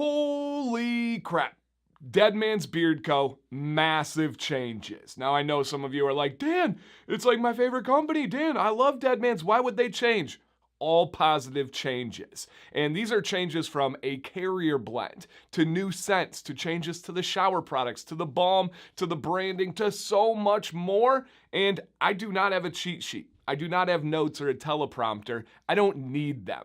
Holy crap. Deadman's Beard Co., massive changes. Now, I know some of you are like, Dan, it's like my favorite company. Dan, I love Deadman's. Why would they change? All positive changes. And these are changes from a carrier blend to new scents, to changes to the shower products, to the balm, to the branding, to so much more. And I do not have a cheat sheet. I do not have notes or a teleprompter. I don't need them.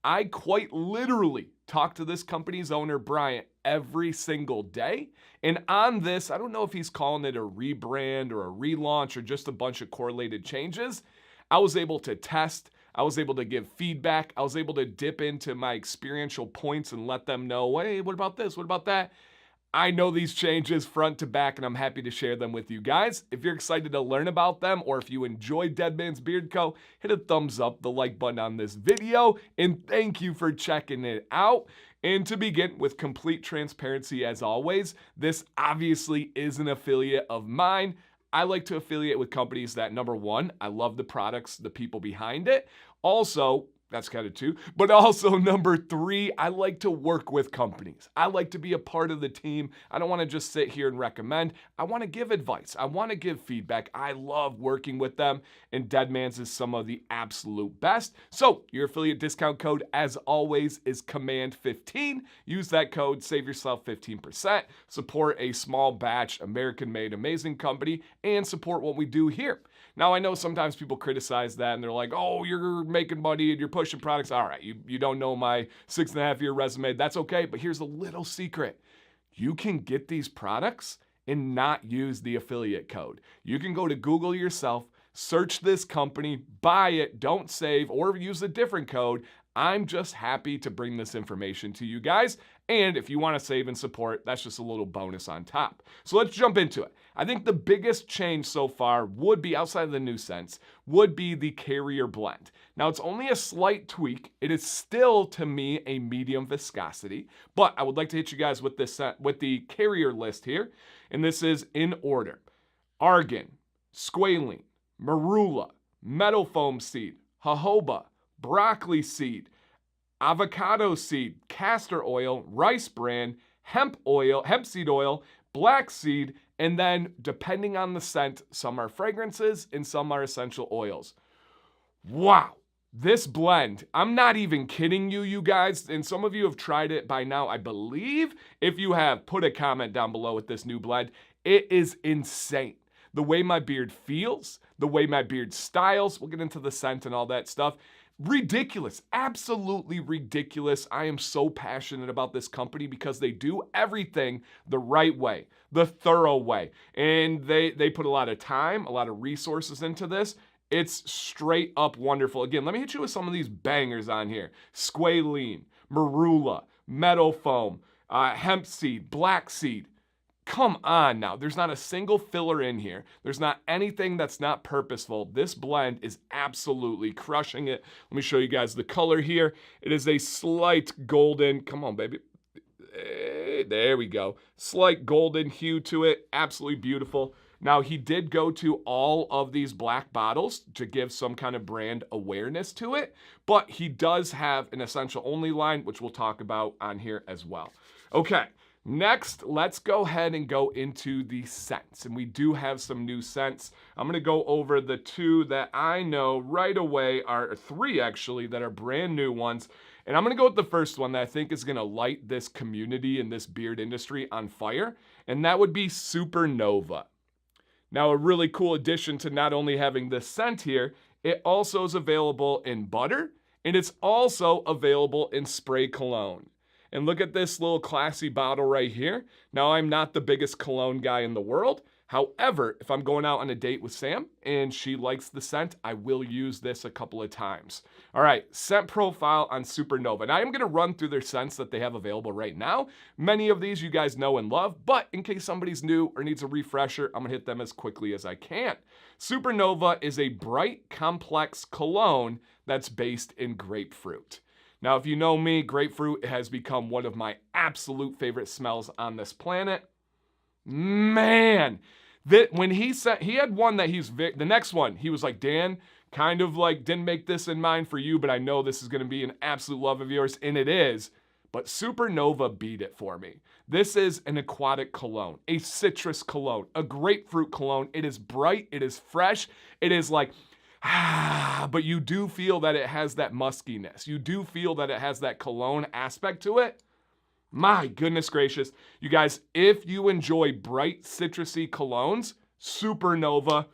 I quite literally talk to this company's owner, Bryant, every single day. And on this, I don't know if he's calling it a rebrand or a relaunch or just a bunch of correlated changes. I was able to test. I was able to give feedback. I was able to dip into my experiential points and let them know, hey, what about this? What about that? I know these changes front to back, and I'm happy to share them with you guys. If you're excited to learn about them, or if you enjoy Deadman's Beard Co., hit a thumbs up, the like button on this video, and thank you for checking it out. And to begin with complete transparency, as always, this obviously is an affiliate of mine. I like to affiliate with companies that, number one, I love the products, the people behind it. Also, that's kind of two. But also, number three, I like to work with companies. I like to be a part of the team. I don't want to just sit here and recommend. I want to give advice. I want to give feedback. I love working with them. And Deadman's is some of the absolute best. So your affiliate discount code, as always, is COMMAND15. Use that code, save yourself 15%. Support a small batch, American-made, amazing company, and support what we do here. Now, I know sometimes people criticize that and they're like, oh, you're making money and you're pushing products. All right, you don't know my 6.5-year resume. That's okay, but here's a little secret. You can get these products and not use the affiliate code. You can go to Google yourself, search this company, buy it, don't save, or use a different code. I'm just happy to bring this information to you guys. And if you want to save and support, that's just a little bonus on top. So let's jump into it. I think the biggest change so far would be, outside of the new scents, would be the carrier blend. Now, it's only a slight tweak. It is still, to me, a medium viscosity. But I would like to hit you guys with this with the carrier list here. And this is in order: argan, squalene, marula, metal foam seed, jojoba, broccoli seed, avocado seed, castor oil, rice bran, hemp seed oil, black seed, and then, depending on the scent, some are fragrances and some are essential oils. Wow. This blend, I'm not even kidding you, you guys, and some of you have tried it by now, I believe. If you have, put a comment down below with this new blend. It is insane. The way my beard feels, the way my beard styles, we'll get into the scent and all that stuff. Ridiculous, absolutely ridiculous. I am so passionate about this company because they do everything the right way, the thorough way. And they put a lot of time, a lot of resources into this. It's straight up wonderful. Again, let me hit you with some of these bangers on here. Squalene, marula, metal foam, hemp seed, black seed. Come on now. There's not a single filler in here. There's not anything that's not purposeful. This blend is absolutely crushing it. Let me show you guys the color here. It is a slight golden. Come on, baby. There we go. Slight golden hue to it. Absolutely beautiful. Now, he did go to all of these black bottles to give some kind of brand awareness to it, but he does have an essential only line, which we'll talk about on here as well. Okay. Next, let's go ahead and go into the scents. And we do have some new scents. I'm going to go over the two that I know right away, are three actually, that are brand new ones. And I'm going to go with the first one that I think is going to light this community and this beard industry on fire. And that would be Supernova. Now, a really cool addition to not only having this scent here, it also is available in butter, and it's also available in spray cologne. And look at this little classy bottle right here. Now, I'm not the biggest cologne guy in the world. However, if I'm going out on a date with Sam and she likes the scent, I will use this a couple of times. All right, scent profile on Supernova. Now, I'm going to run through their scents that they have available right now. Many of these you guys know and love, but in case somebody's new or needs a refresher, I'm going to hit them as quickly as I can. Supernova is a bright, complex cologne that's based in grapefruit. Now, if you know me, grapefruit has become one of my absolute favorite smells on this planet. Man, that when he said, he had one that the next one, he was like, Dan, kind of like didn't make this in mind for you, but I know this is going to be an absolute love of yours, and it is. but Supernova beat it for me. This is an aquatic cologne, a citrus cologne, a grapefruit cologne. It is bright, it is fresh, it is like, but you do feel that it has that muskiness. You do feel that it has that cologne aspect to it. My goodness gracious. You guys, if you enjoy bright citrusy colognes, Supernova,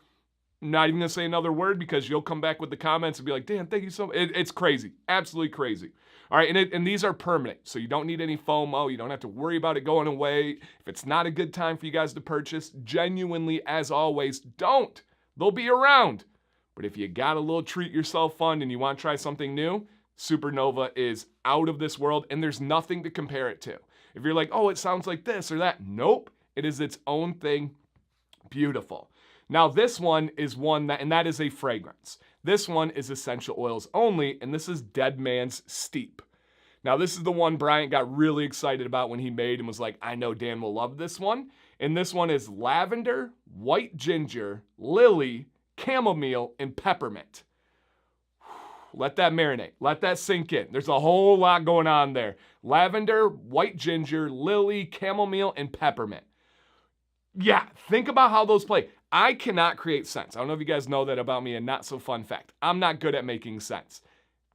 not even gonna say another word because you'll come back with the comments and be like, Dan, thank you so much. It's crazy, absolutely crazy. All right, and these are permanent, so you don't need any FOMO. You don't have to worry about it going away. If it's not a good time for you guys to purchase, genuinely, as always, don't. They'll be around. But if you got a little treat yourself fund and you want to try something new, Supernova is out of this world, and there's nothing to compare it to. If you're like, oh, it sounds like this or that, nope. It is its own thing. Beautiful. Now, this one is one that, and that is a fragrance. This one is essential oils only, and this is Deadman's Steep. Now, this is the one Bryant got really excited about when he made and was like, I know Dan will love this one. And this one is lavender, white ginger, lily, chamomile, and peppermint. Let that marinate. Let that sink in. There's a whole lot going on there. Lavender, white ginger, lily, chamomile, and peppermint. Yeah, think about how those play. I cannot create sense. I don't know if you guys know that about me, a not so fun fact. I'm not good at making sense.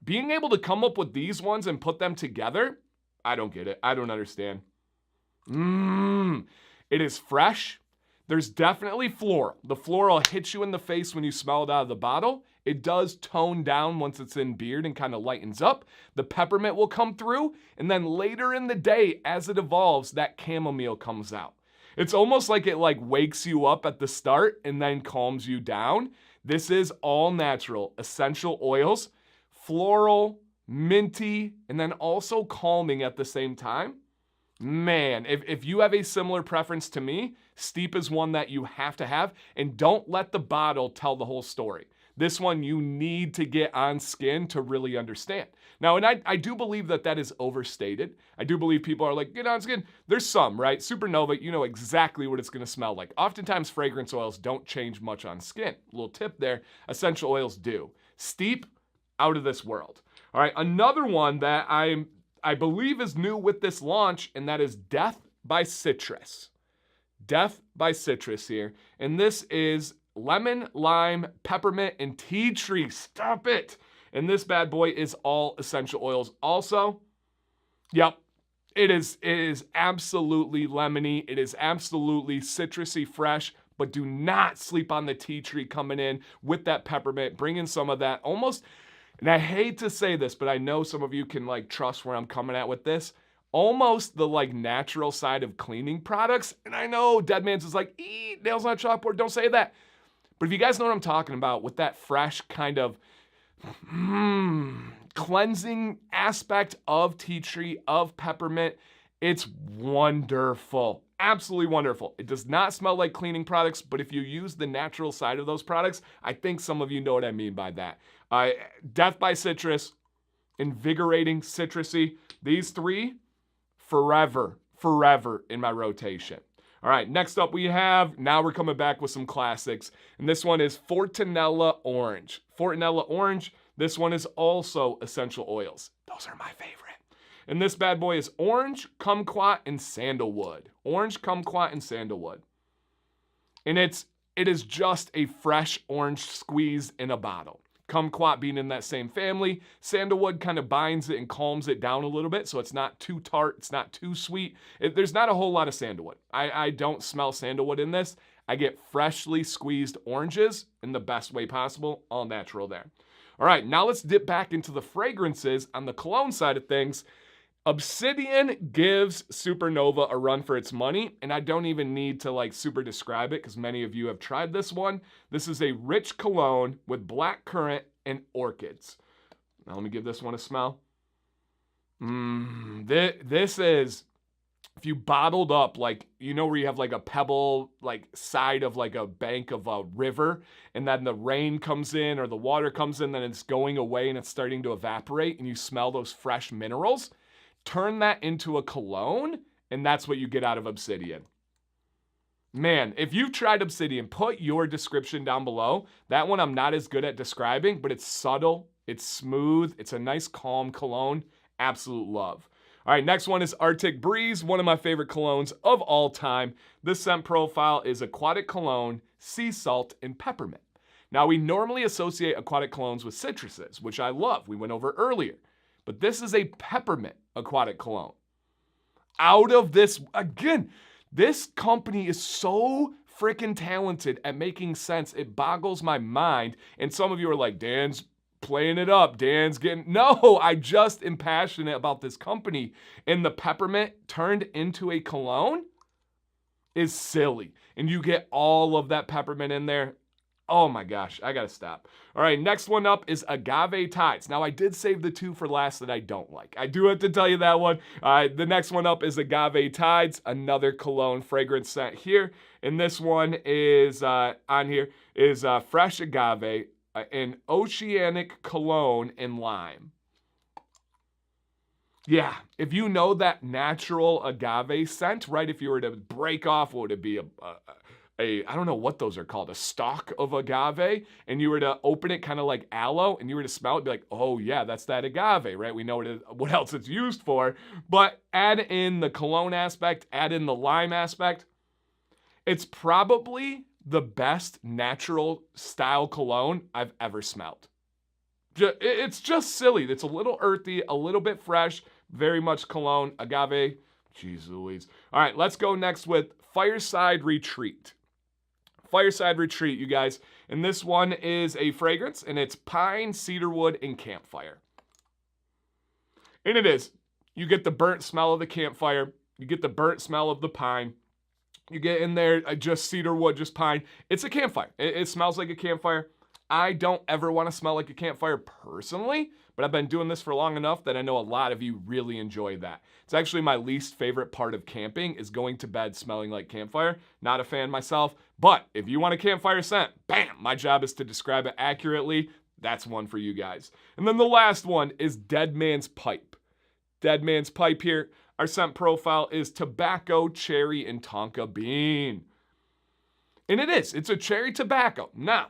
Being able to come up with these ones and put them together, I don't get it. I don't understand. It is fresh. There's definitely floral. The floral hits you in the face when you smell it out of the bottle. It does tone down once it's in beard and kind of lightens up. The peppermint will come through, and then later in the day, as it evolves, that chamomile comes out. It's almost like it wakes you up at the start and then calms you down. This is all natural, essential oils, floral, minty, and then also calming at the same time. Man, if you have a similar preference to me, Steep is one that you have to have, and don't let the bottle tell the whole story. This one you need to get on skin to really understand. Now, and I do believe that is overstated. I do believe people are like, get on skin. There's some, right? Supernova, you know exactly what it's gonna smell like. Oftentimes fragrance oils don't change much on skin. A little tip there, essential oils do. Steep, out of this world. All right, another one that I believe is new with this launch, and that is Death by Citrus. Death by Citrus here. And this is lemon, lime, peppermint, and tea tree. Stop it. And this bad boy is all essential oils also. Yep. It is absolutely lemony. It is absolutely citrusy fresh, but do not sleep on the tea tree coming in with that peppermint. Bring in some of that almost, and I hate to say this, but I know some of you can trust where I'm coming at with this. Almost the natural side of cleaning products. And I know Deadman's is like, nails on a chalkboard, don't say that. But if you guys know what I'm talking about with that fresh kind of cleansing aspect of tea tree, of peppermint, it's wonderful. Absolutely wonderful. It does not smell like cleaning products, but if you use the natural side of those products, I think some of you know what I mean by that. Death by Citrus, invigorating, citrusy. These three, forever in my rotation. All right, next up now we're coming back with some classics, and this one is Fortinella Orange. Fortinella Orange, this one is also essential oils. Those are my favorite. And this bad boy is orange, kumquat, and sandalwood. Orange, kumquat, and sandalwood. And it is just a fresh orange squeezed in a bottle. Kumquat being in that same family. Sandalwood kind of binds it and calms it down a little bit, so it's not too tart, it's not too sweet. There's not a whole lot of sandalwood. I don't smell sandalwood in this. I get freshly squeezed oranges in the best way possible, all natural there. All right, now let's dip back into the fragrances on the cologne side of things. Obsidian gives Supernova a run for its money, and I don't even need to super describe it because many of you have tried this one. This is a rich cologne with blackcurrant and orchids. Now let me give this one a smell. This is, if you bottled up, where you have a pebble, side of a bank of a river, and then the rain comes in or the water comes in, then it's going away and it's starting to evaporate, and you smell those fresh minerals. Turn that into a cologne, and that's what you get out of Obsidian. Man, if you've tried Obsidian, put your description down below. That one I'm not as good at describing, but it's subtle, it's smooth, it's a nice calm cologne. Absolute love. All All right, next one is Arctic Breeze, one of my favorite colognes of all time. This scent profile is aquatic cologne, sea salt, and peppermint. Now, we normally associate aquatic colognes with citruses, which I love. We went over earlier. But this is a peppermint aquatic cologne. Out of this, again, this company is so freaking talented at making sense. It boggles my mind. And some of you are like, Dan's playing it up. Dan's getting... No, I just am passionate about this company. And the peppermint turned into a cologne is silly. And you get all of that peppermint in there. Oh my gosh, I gotta stop. All right, next one up is Agave Tides. Now, I did save the two for last that I don't like. I do have to tell you that one. The next one up is Agave Tides, another cologne fragrance scent here. And this one is, on here, is fresh agave, an oceanic cologne and lime. Yeah, if you know that natural agave scent, right? If you were to break off, what would it be? I don't know what those are called, a stalk of agave, and you were to open it kind of like aloe, and you were to smell it, be like, oh yeah, that's that agave, right? We know what else it's used for, but add in the cologne aspect, add in the lime aspect. It's probably the best natural style cologne I've ever smelled. It's just silly. It's a little earthy, a little bit fresh, very much cologne, agave. Jeez Louise. All right, let's go next with Fireside Retreat. Fireside Retreat, you guys. And this one is a fragrance, and it's pine, cedarwood, and campfire. And it is. You get the burnt smell of the campfire. You get the burnt smell of the pine. You get in there just cedarwood, just pine. It's a campfire. It smells like a campfire. I don't ever want to smell like a campfire personally, but I've been doing this for long enough that I know a lot of you really enjoy that. It's actually my least favorite part of camping is going to bed smelling like campfire. Not a fan myself, but if you want a campfire scent, bam, my job is to describe it accurately. That's one for you guys. And then the last one is Deadman's Pipe. Deadman's Pipe here. Our scent profile is tobacco, cherry, and tonka bean. And it is. It's a cherry tobacco. Now,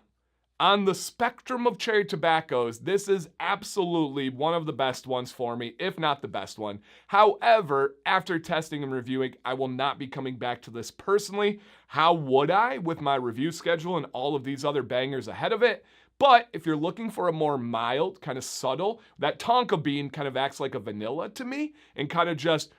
on the spectrum of cherry tobaccos, this is absolutely one of the best ones for me, if not the best one. However, after testing and reviewing, I will not be coming back to this personally. How would I with my review schedule and all of these other bangers ahead of it? But if you're looking for a more mild, kind of subtle, that tonka bean kind of acts like a vanilla to me and kind of just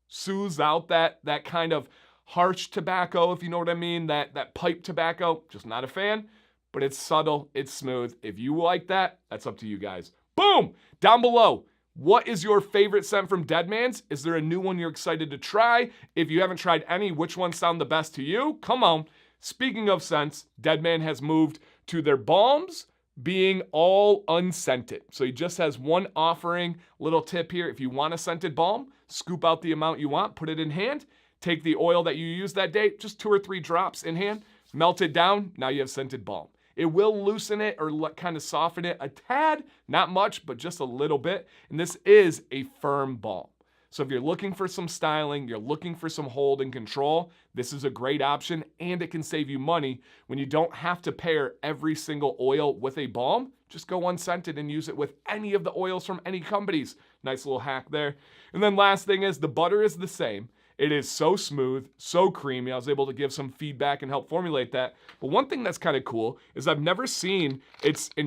soothes out that kind of harsh tobacco, if you know what I mean, that pipe tobacco. Just not a fan. But it's subtle, it's smooth. If you like that, that's up to you guys. Boom! Down below, what is your favorite scent from Deadman's? Is there a new one you're excited to try? If you haven't tried any, which ones sound the best to you? Come on. Speaking of scents, Deadman has moved to their balms being all unscented. So he just has one offering. Little tip here, if you want a scented balm, scoop out the amount you want, put it in hand, take the oil that you used that day, just 2 or 3 drops in hand, melt it down, now you have scented balm. It will loosen it or kind of soften it a tad, not much, but just a little bit. And this is a firm balm. So if you're looking for some styling, you're looking for some hold and control, this is a great option, and it can save you money when you don't have to pair every single oil with a balm. Just go unscented and use it with any of the oils from any companies. Nice little hack there. And then last thing is the butter is the same. It is so smooth, so creamy. I was able to give some feedback and help formulate that. But one thing that's kind of cool is I've never seen,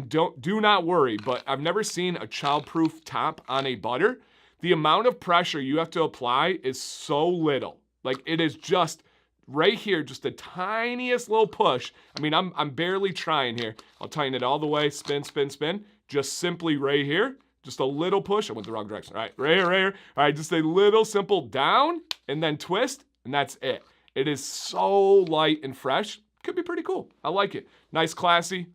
do not worry, but I've never seen a childproof top on a butter. The amount of pressure you have to apply is so little. Like it is just right here, just the tiniest little push. I mean, I'm barely trying here. I'll tighten it all the way, spin, spin, spin. Just simply right here. Just a little push. I went the wrong direction. All right, right here, right here. All right, just a little simple down and then twist, and that's it. It is so light and fresh. Could be pretty cool. I like it. Nice, classy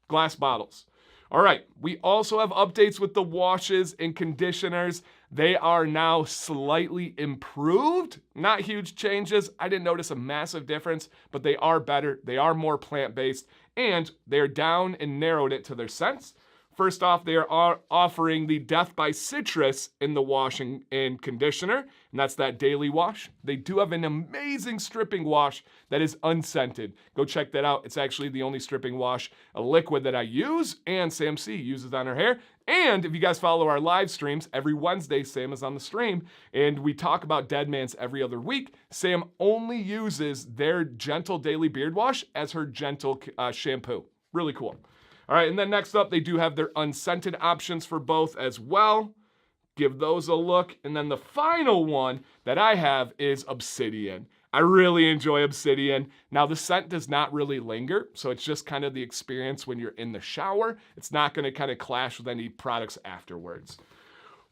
glass bottles. All right, we also have updates with the washes and conditioners. They are now slightly improved. Not huge changes. I didn't notice a massive difference, but they are better. They are more plant-based, and they're down and narrowed it to their scents. First off, they are offering the Death by Citrus in the washing and conditioner, and that's that daily wash. They do have an amazing stripping wash that is unscented. Go check that out. It's actually the only stripping wash, a liquid that I use, and Sam C uses on her hair. And if you guys follow our live streams, every Wednesday, Sam is on the stream, and we talk about Deadman's every other week. Sam only uses their Gentle Daily Beard Wash as her gentle shampoo. Really cool. All right, and then next up, they do have their unscented options for both as well. Give those a look. And then the final one that I have is Obsidian. I really enjoy Obsidian. Now, the scent does not really linger, so it's just kind of the experience when you're in the shower. It's not going to kind of clash with any products afterwards.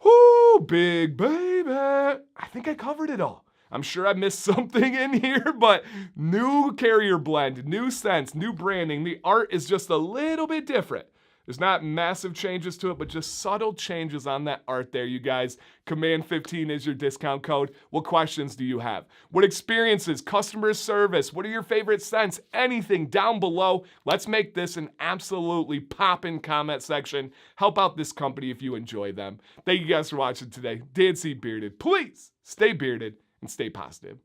Whoo, big baby. I think I covered it all. I'm sure I missed something in here, but new carrier blend, new scents, new branding. The art is just a little bit different. There's not massive changes to it, but just subtle changes on that art there, you guys. Command 15 is your discount code. What questions do you have? What experiences, customer service, what are your favorite scents? Anything down below. Let's make this an absolutely poppin' comment section. Help out this company if you enjoy them. Thank you guys for watching today. Dan C. Bearded. Please stay bearded and stay positive.